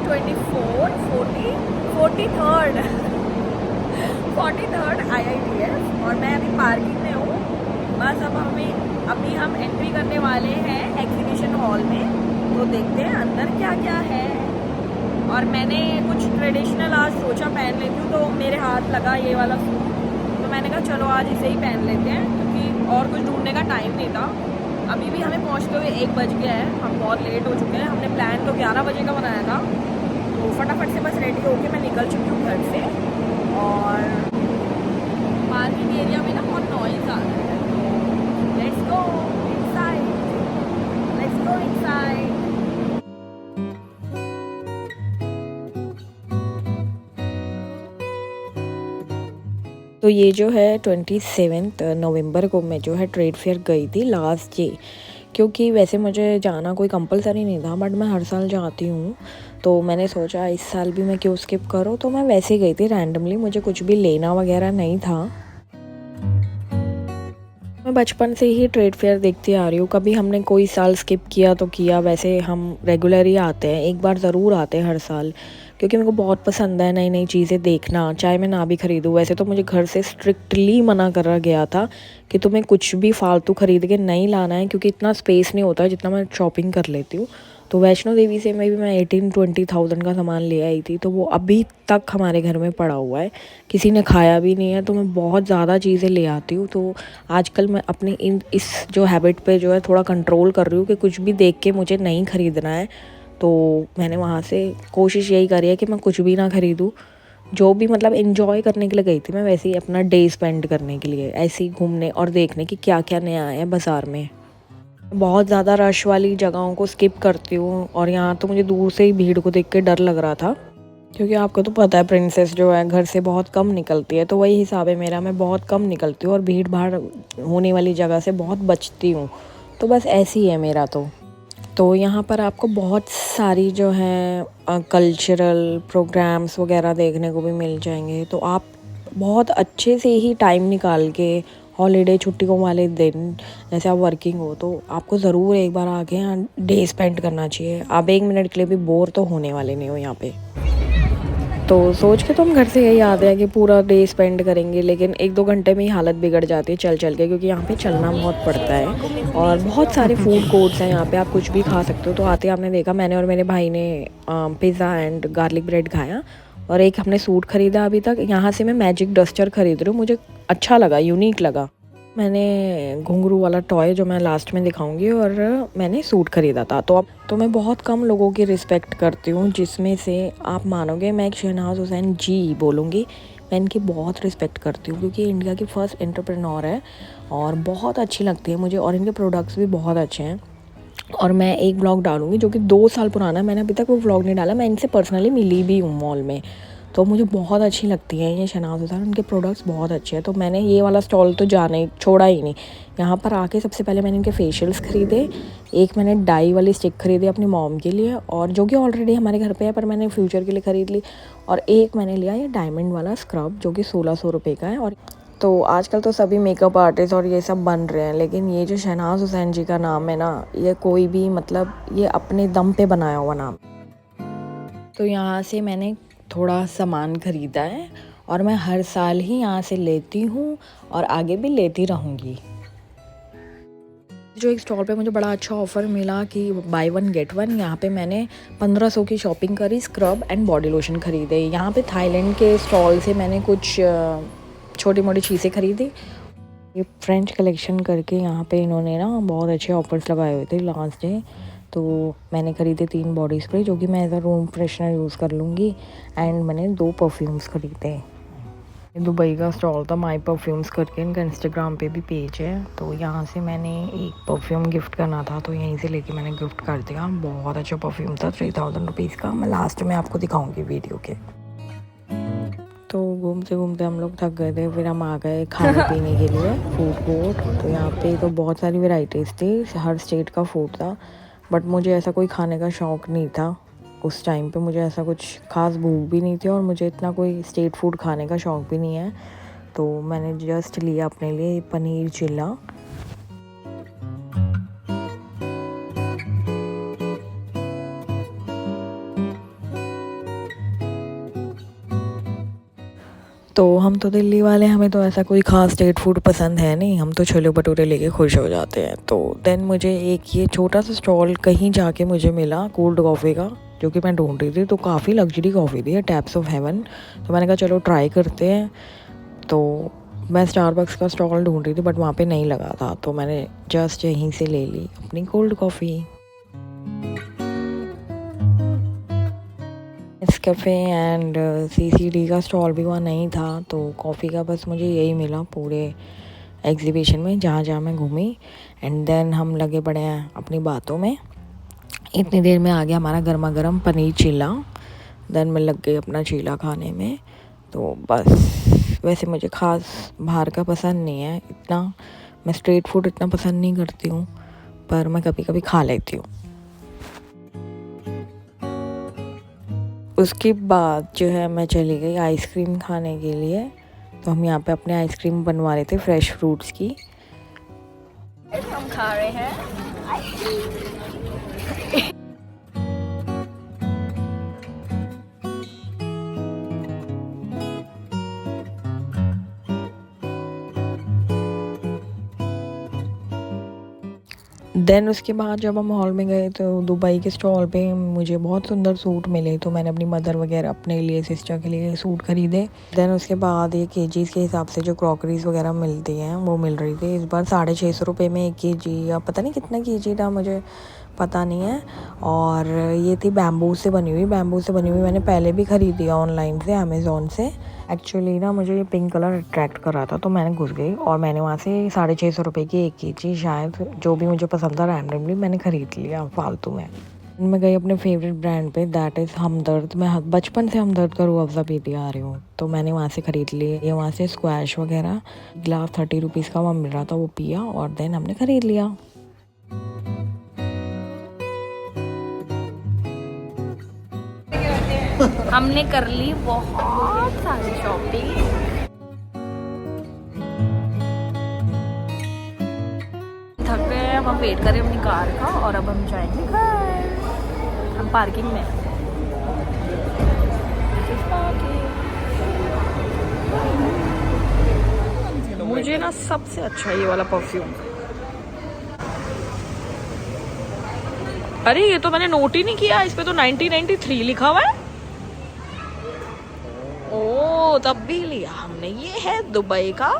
43rd IITF और मैं अभी पार्किंग में हूँ। बस अब अभी हम एंट्री करने वाले हैं एग्जीबिशन हॉल में, तो देखते हैं अंदर क्या क्या है। और मैंने कुछ ट्रेडिशनल आज सोचा पहन लेती हूँ, तो मेरे हाथ लगा ये वाला सूट, तो मैंने कहा चलो आज इसे ही पहन लेते हैं, क्योंकि और कुछ ढूंढने का टाइम नहीं था। अभी भी हमें पहुँचते हुए 1 बज गया है, हम बहुत लेट हो चुके हैं। हमने प्लान तो 11 बजे का बनाया था, तो फटाफट से बस रेडी होके मैं निकल चुकी हूँ घर से। और पार्किंग एरिया में ना बहुत नॉइज़ आ रहा है, तो let's go inside, let's go inside. तो ये जो है 27 नवंबर को मैं जो है ट्रेड फेयर गई थी लास्ट डे, क्योंकि वैसे मुझे जाना कोई कंपलसरी नहीं था, बट मैं हर साल जाती हूँ, तो मैंने सोचा इस साल भी मैं क्यों स्किप करूँ। तो मैं वैसे ही गई थी रैंडमली, मुझे कुछ भी लेना वगैरह नहीं था। मैं बचपन से ही ट्रेड फेयर देखती आ रही हूँ, कभी हमने कोई साल स्किप किया तो किया, वैसे हम रेगुलर ही आते हैं, एक बार ज़रूर आते हैं हर साल, क्योंकि मेरे को बहुत पसंद है नई नई चीज़ें देखना, चाहे मैं ना भी ख़रीदूँ। वैसे तो मुझे घर से स्ट्रिक्टली मना करा गया था कि तुम्हें कुछ भी फालतू ख़रीद के नहीं लाना है, क्योंकि इतना स्पेस नहीं होता जितना मैं शॉपिंग कर लेती हूँ। तो वैष्णो देवी से मैं भी 18-20 थाउजेंड का सामान ले आई थी, तो वो अभी तक हमारे घर में पड़ा हुआ है, किसी ने खाया भी नहीं है। तो मैं बहुत ज़्यादा चीज़ें ले आती हूँ, तो आजकल मैं अपनी इस जो हैबिट पे जो है थोड़ा कंट्रोल कर रही हूँ कि कुछ भी देख के मुझे नहीं ख़रीदना है। तो मैंने वहाँ से कोशिश यही करी है कि मैं कुछ भी ना ख़रीदूँ, जो भी मतलब एंजॉय करने के लिए गई थी मैं, वैसे ही अपना डे स्पेंड करने के लिए, ऐसे ही घूमने और देखने की क्या क्या नया है बाज़ार में। बहुत ज़्यादा रश वाली जगहों को स्किप करती हूँ, और यहाँ तो मुझे दूर से ही भीड़ को देख के डर लग रहा था, क्योंकि आपको तो पता है प्रिंसेस जो है घर से बहुत कम निकलती है, तो वही हिसाब है मेरा, मैं बहुत कम निकलती हूँ और भीड़ भाड़ होने वाली जगह से बहुत बचती हूँ। तो बस ऐसे ही है मेरा। तो यहाँ पर आपको बहुत सारी जो है कल्चरल प्रोग्राम्स वगैरह देखने को भी मिल जाएंगे, तो आप बहुत अच्छे से ही टाइम निकाल के हॉलीडे छुट्टियों वाले दिन, जैसे आप वर्किंग हो, तो आपको ज़रूर एक बार आके यहाँ डे स्पेंड करना चाहिए। आप 1 मिनट के लिए भी बोर तो होने वाले नहीं हो यहाँ पे। तो सोच के तो हम घर से यही आते हैं कि पूरा डे स्पेंड करेंगे, लेकिन 1-2 घंटे में ही हालत बिगड़ जाती है चल चल के, क्योंकि यहाँ पे चलना बहुत पड़ता है और बहुत सारे फूड कोर्ट्स हैं यहाँ पे, आप कुछ भी खा सकते हो। तो आते आपने देखा मैंने और मेरे भाई ने पिज़्ज़ा एंड गार्लिक ब्रेड खाया, और एक हमने सूट ख़रीदा। अभी तक यहाँ से मैं मैजिक डस्टर ख़रीद रही हूँ, मुझे अच्छा लगा, यूनिक लगा। मैंने घुंघरू वाला टॉय जो मैं लास्ट में दिखाऊंगी, और मैंने सूट ख़रीदा था। तो मैं बहुत कम लोगों की रिस्पेक्ट करती हूँ, जिसमें से आप मानोगे मैं एक शहनाज हुसैन जी बोलूँगी। मैं इनकी बहुत रिस्पेक्ट करती हूँ, क्योंकि इंडिया की फ़र्स्ट एंटरप्रेन्योर है और बहुत अच्छी लगती है मुझे, और इनके प्रोडक्ट्स भी बहुत अच्छे हैं। और मैं एक व्लॉग डालूँगी जो कि 2 साल पुराना है, मैंने अभी तक वो व्लॉग नहीं डाला। मैं इनसे पर्सनली मिली भी हूँ मॉल में, तो मुझे बहुत अच्छी लगती है ये शहनाज हुसैन, उनके प्रोडक्ट्स बहुत अच्छे हैं। तो मैंने ये वाला स्टॉल तो जाना ही छोड़ा ही नहीं। यहाँ पर आके सबसे पहले मैंने इनके फेशियल्स ख़रीदे, एक मैंने डाई वाली स्टिक ख़रीदी अपनी मॉम के लिए, और जो कि ऑलरेडी हमारे घर पे है, पर मैंने फ्यूचर के लिए ख़रीद ली। और एक मैंने लिया ये डायमंड वाला स्क्रब, जो कि 1600 रुपये का है। और तो आजकल तो सभी मेकअप आर्टिस्ट और ये सब बन रहे हैं, लेकिन ये जो शहनाज हुसैन जी का नाम है ना, ये कोई भी मतलब ये अपने दम पे बनाया हुआ नाम। तो यहाँ से मैंने थोड़ा सामान ख़रीदा है, और मैं हर साल ही यहाँ से लेती हूँ और आगे भी लेती रहूँगी। जो एक स्टॉल पे मुझे बड़ा अच्छा ऑफ़र मिला कि बाय 1 गेट 1, यहाँ पे मैंने 1500 की शॉपिंग करी, स्क्रब एंड बॉडी लोशन ख़रीदे। यहाँ पे थाईलैंड के स्टॉल से मैंने कुछ छोटी मोटी चीज़ें ख़रीदी। ये फ्रेंच कलेक्शन करके यहाँ पे इन्होंने ना बहुत अच्छे ऑफर्स लगाए हुए थे लास्ट डे, तो मैंने ख़रीदे 3 बॉडी स्प्रे, जो कि मैं as a room freshener use कर लूँगी। एंड मैंने 2 परफ्यूम्स ख़रीदे। दुबई का स्टॉल था माई परफ्यूम्स करके, इनका इंस्टाग्राम पे भी पेज है। तो यहाँ से मैंने एक परफ्यूम गिफ्ट करना था, तो यहीं से लेके मैंने गिफ्ट कर दिया। बहुत अच्छा परफ्यूम था, 3000 रुपीज़ का। मैं लास्ट में आपको दिखाऊंगी वीडियो के। तो घूमते घूमते हम लोग थक गए थे, फिर हम आ गए खाने पीने के लिए फूड कोर्ट। तो यहाँ पे तो बहुत सारी वेराइटीज़ थी, हर स्टेट का फूड था, बट मुझे ऐसा कोई खाने का शौक़ नहीं था उस टाइम पे। मुझे ऐसा कुछ ख़ास भूख भी नहीं थी, और मुझे इतना कोई स्ट्रीट फूड खाने का शौक़ भी नहीं है। तो मैंने जस्ट लिया अपने लिए पनीर चिल्ला। तो हम तो दिल्ली वाले, हमें तो ऐसा कोई ख़ास स्ट्रीट फूड पसंद है नहीं, हम तो छोले भटूरे लेके खुश हो जाते हैं। तो देन मुझे एक ये छोटा सा स्टॉल कहीं जाके मुझे मिला कोल्ड कॉफ़ी का, जो कि मैं ढूंढ रही थी। तो काफ़ी लग्जरी कॉफ़ी थी, टैप्स ऑफ हेवन। तो मैंने कहा चलो ट्राई करते हैं। तो मैं स्टारबक्स का स्टॉल ढूंढ रही थी बट वहाँ पे नहीं लगा था, तो मैंने जस्ट यहीं से ले ली अपनी cold coffee. Nescafe and CCD का स्टॉल भी वहाँ नहीं था। तो कॉफ़ी का बस मुझे यही मिला पूरे एग्जीबिशन में जहाँ जहाँ मैं घूमी। एंड देन हम लगे पड़े हैं अपनी बातों में। इतनी देर में आ गया हमारा गर्मा गर्म पनीर चीला। देन मैं लग गई अपना चीला खाने में। तो बस, वैसे मुझे ख़ास बाहर का पसंद नहीं है इतना, मैं स्ट्रीट फूड इतना पसंद नहीं करती हूँ, पर मैं कभी कभी खा लेती हूँ। उसके बाद जो है मैं चली गई आइसक्रीम खाने के लिए। तो हम यहाँ पे अपने आइसक्रीम बनवा रहे थे फ्रेश फ्रूट्स की। हम खा रहे हैं देन उसके बाद जब हम मॉल में गए तो दुबई के स्टॉल पे मुझे बहुत सुंदर सूट मिले। तो मैंने अपनी मदर वगैरह, अपने लिए, सिस्टर के लिए सूट खरीदे। देन उसके बाद ये केजीज़ के हिसाब से जो क्रॉकरीज वगैरह मिलती हैं वो मिल रही थी। इस बार 650 रुपये में 1 केजी, या पता नहीं कितना केजी था, मुझे पता नहीं है। और ये थी बैम्बू से बनी हुई। मैंने पहले भी ख़रीदी है ऑनलाइन से, अमेज़ोन से। एक्चुअली ना मुझे ये पिंक कलर अट्रैक्ट कर रहा था, तो मैंने घुस गई और मैंने वहाँ से 650 रुपये की 1 केजी शायद, जो भी मुझे पसंद था रैंडमली मैंने ख़रीद लिया फालतू में। मैं गई अपने फेवरेट ब्रांड पे, दैट इज़ हमदर्द। मैं बचपन से हमदर्द का रूह अफ़ज़ा पीती आ रही हूँ, तो मैंने वहाँ से ख़रीद लिए। ये वहाँ से स्क्वैश वगैरह ग्लास 30 रुपीज़ का वहाँ मिल रहा था, वो पिया और देन हमने ख़रीद लिया। हमने कर ली बहुत सारी शॉपिंग। थक गए हैं, अब हम वेट करें अपनी कार का और अब हम जाएंगे घर। हम पार्किंग में हैं। मुझे ना सबसे अच्छा ये वाला परफ्यूम, अरे ये तो मैंने नोट ही नहीं किया, इस पे तो 1993 लिखा हुआ है। ओ तब भी लिया हमने। ये है दुबई का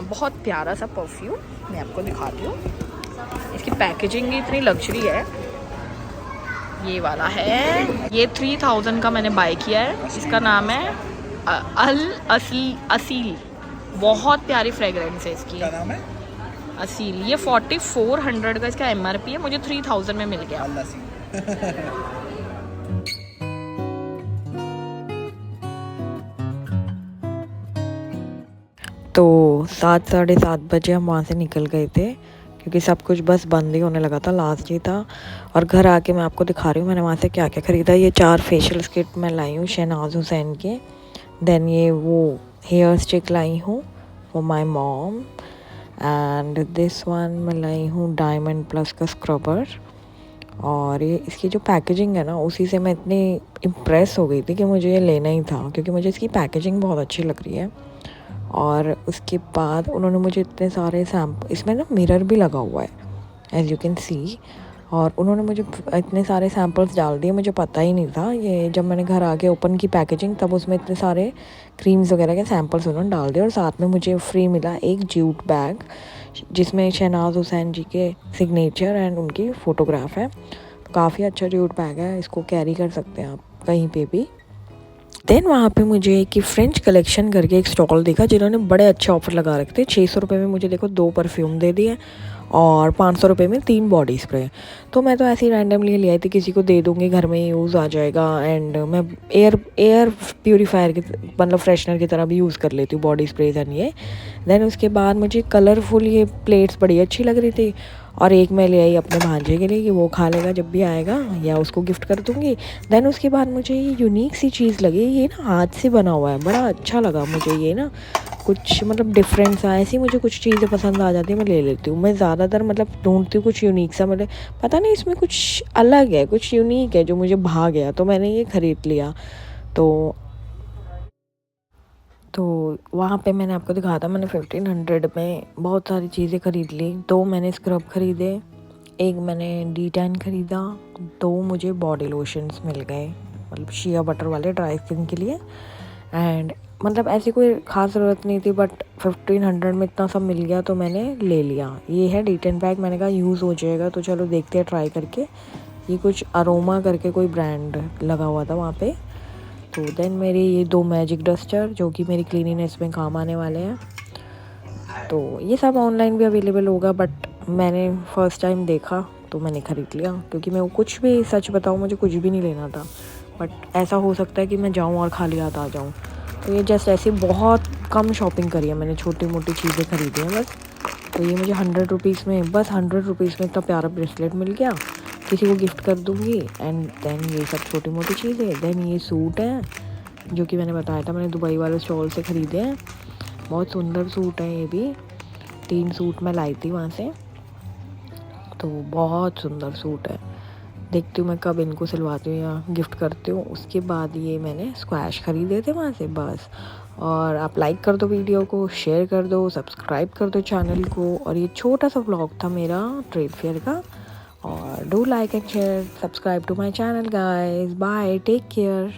बहुत प्यारा सा परफ्यूम, मैं आपको दिखाती हूँ। इसकी पैकेजिंग ही इतनी लग्जरी है। ये वाला है, ये 3000 का मैंने बाय किया है। इसका नाम है अल असील। बहुत प्यारी फ्रेगरेंस है इसकी। क्या नाम है? असील। ये 4400 का इसका MRP है, मुझे 3000 में मिल गया। तो 7, 7:30 बजे हम वहाँ से निकल गए थे, क्योंकि सब कुछ बस बंद ही होने लगा था, लास्ट ही था। और घर आके मैं आपको दिखा रही हूँ मैंने वहाँ से क्या क्या ख़रीदा। ये 4 फेशियल किट मैं लाई हूँ शहनाज हुसैन के। देन ये वो हेयर स्टिक लाई हूँ for my mom. And this one मैं लाई हूँ डायमंड प्लस का स्क्रबर। और ये इसकी जो पैकेजिंग है ना, उसी से मैं इतनी इम्प्रेस हो गई थी कि मुझे ये लेना ही था, क्योंकि मुझे इसकी पैकेजिंग बहुत अच्छी लग रही है। और उसके बाद उन्होंने मुझे इतने सारे सैम्पल, इसमें ना मिरर भी लगा हुआ है एज़ यू कैन सी। और उन्होंने मुझे इतने सारे सैम्पल्स डाल दिए, मुझे पता ही नहीं था। ये जब मैंने घर आके ओपन की पैकेजिंग, तब उसमें इतने सारे क्रीम्स वगैरह के सैम्पल्स उन्होंने डाल दिए। और साथ में मुझे फ्री मिला एक जूट बैग, जिसमें शहनाज हुसैन जी के सिग्नेचर एंड उनकी फ़ोटोग्राफ है। काफ़ी अच्छा जूट बैग है, इसको कैरी कर सकते हैं आप कहीं पे भी। देन वहाँ पे मुझे एक फ्रेंच कलेक्शन करके एक स्टॉल देखा, जिन्होंने बड़े अच्छे ऑफर लगा रखे थे। 600 रुपये में मुझे देखो 2 परफ्यूम दे दिए और 500 रुपये में 3 बॉडी स्प्रे। तो मैं तो ऐसे ही रैंडमली ले आई थी, किसी को दे दूँगी, घर में यूज़ आ जाएगा। एंड मैं एयर प्योरीफायर की मतलब फ्रेशनर की तरह भी यूज़ कर लेती हूँ बॉडी स्प्रेज एंड ये। देन उसके बाद मुझे कलरफुल ये प्लेट्स बड़ी अच्छी लग रही थी, और एक मैं ले आई अपने भांजे के लिए कि वो खा लेगा जब भी आएगा, या उसको गिफ्ट कर दूँगी। देन उसके बाद मुझे ये यूनिक सी चीज़ लगी, ये ना हाथ से बना हुआ है, बड़ा अच्छा लगा मुझे। ये ना कुछ मतलब डिफरेंट सा, ऐसी मुझे कुछ चीज़ें पसंद आ जाती है, मैं ले लेती हूँ। मैं ज़्यादातर मतलब ढूंढती हूँ कुछ यूनिक सा, मतलब पता नहीं इसमें कुछ अलग है, कुछ यूनिक है जो मुझे भा गया, तो मैंने ये ख़रीद लिया। तो तो वहाँ पे मैंने आपको दिखाया था, मैंने 1500 में बहुत सारी चीज़ें ख़रीद ली। 2 मैंने स्क्रब ख़रीदे, एक मैंने D10 ख़रीदा, 2 मुझे बॉडी लोशंस मिल गए, मतलब शिया बटर वाले ड्राई स्किन के लिए। एंड मतलब ऐसी कोई ख़ास ज़रूरत नहीं थी, बट 1500 में इतना सब मिल गया तो मैंने ले लिया। ये है D10 पैक, मैंने कहा यूज़ हो जाएगा तो चलो देखते हैं ट्राई करके। ये कुछ अरोमा करके कोई ब्रांड लगा हुआ था वहाँ पे। तो देन मेरे ये 2 मैजिक डस्टर जो कि मेरी क्लीनिनेस में काम आने वाले हैं। तो ये सब ऑनलाइन भी अवेलेबल होगा, बट मैंने फ़र्स्ट टाइम देखा तो मैंने ख़रीद लिया, क्योंकि मैं कुछ भी, सच बताऊँ, मुझे कुछ भी नहीं लेना था, बट ऐसा हो सकता है कि मैं जाऊँ और खाली हाथ आ जाऊँ। तो ये जस्ट ऐसे बहुत कम शॉपिंग करी है मैंने, छोटी मोटी चीज़ें ख़रीदी हैं बस। तो ये मुझे 100 रुपीज़ में, बस 100 रुपीज़ में इतना प्यारा ब्रेसलेट मिल गया, किसी को गिफ्ट कर दूँगी। एंड देन ये सब छोटी मोटी चीज़ें। देन ये सूट है जो कि मैंने बताया था, मैंने दुबई वाले स्टॉल से ख़रीदे हैं। बहुत सुंदर सूट है ये भी, 3 सूट मैं लाई थी वहाँ से, तो बहुत सुंदर सूट है। देखती हूँ मैं कब इनको सिलवाती हूँ या गिफ्ट करती हूँ। उसके बाद ये मैंने स्क्वैश ख़रीदे थे वहाँ से बस। और आप लाइक कर दो वीडियो को, शेयर कर दो, सब्सक्राइब कर दो चैनल को। और ये छोटा सा व्लॉग था मेरा ट्रेड फेयर का। और do like and share, subscribe to my channel guys. Bye, take care.